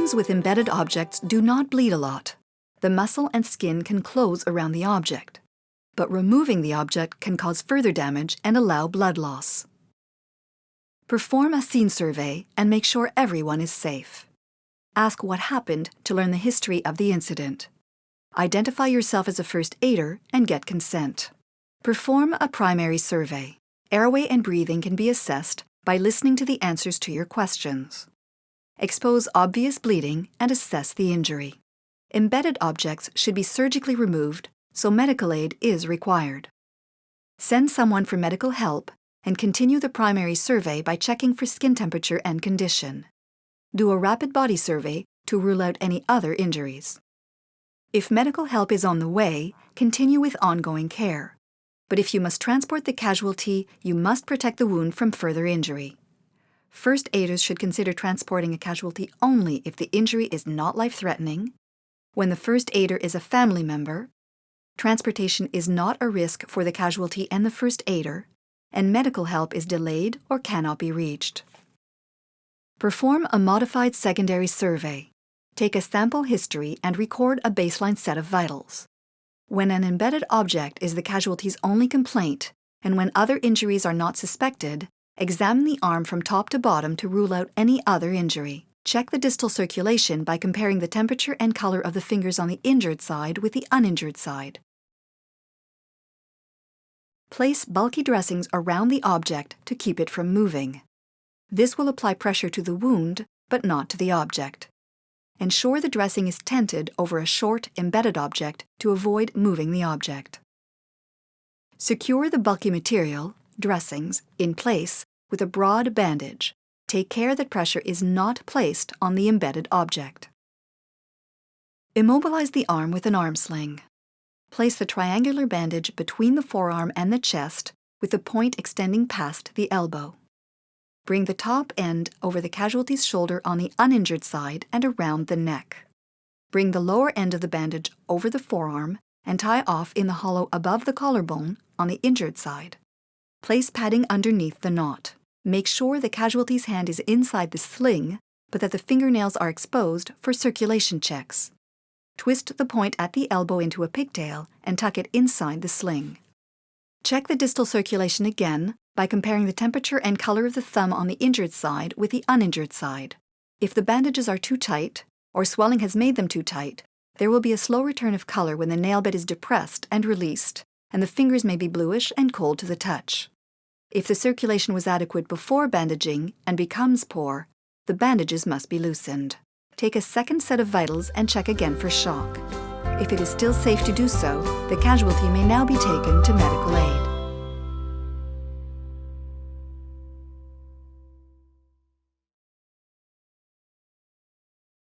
wounds with embedded objects do not bleed a lot. The muscle and skin can close around the object, but removing the object can cause further damage and allow blood loss. Perform a scene survey and make sure everyone is safe. Ask what happened to learn the history of the incident. Identify yourself as a first aider and get consent. Perform a primary survey. Airway and breathing can be assessed by listening to the answers to your questions. Expose obvious bleeding and assess the injury. Embedded objects should be surgically removed, so medical aid is required. Send someone for medical help and continue the primary survey by checking for skin temperature and condition. Do a rapid body survey to rule out any other injuries. If medical help is on the way, continue with ongoing care. But if you must transport the casualty, you must protect the wound from further injury. First aiders should consider transporting a casualty only if the injury is not life-threatening, when the first aider is a family member, transportation is not a risk for the casualty and the first aider, and medical help is delayed or cannot be reached. Perform a modified secondary survey. Take a sample history and record a baseline set of vitals. When an embedded object is the casualty's only complaint, and when other injuries are not suspected, examine the arm from top to bottom to rule out any other injury. Check the distal circulation by comparing the temperature and color of the fingers on the injured side with the uninjured side. Place bulky dressings around the object to keep it from moving. This will apply pressure to the wound, but not to the object. Ensure the dressing is tented over a short, embedded object to avoid moving the object. Secure the bulky material, dressings, in place with a broad bandage. Take care that pressure is not placed on the embedded object. Immobilize the arm with an arm sling. Place the triangular bandage between the forearm and the chest with the point extending past the elbow. Bring the top end over the casualty's shoulder on the uninjured side and around the neck. Bring the lower end of the bandage over the forearm and tie off in the hollow above the collarbone on the injured side. Place padding underneath the knot. Make sure the casualty's hand is inside the sling, but that the fingernails are exposed for circulation checks. Twist the point at the elbow into a pigtail and tuck it inside the sling. Check the distal circulation again by comparing the temperature and color of the thumb on the injured side with the uninjured side. If the bandages are too tight, or swelling has made them too tight, there will be a slow return of color when the nail bed is depressed and released, and the fingers may be bluish and cold to the touch. If the circulation was adequate before bandaging and becomes poor, the bandages must be loosened. Take a second set of vitals and check again for shock. If it is still safe to do so, the casualty may now be taken to medical aid.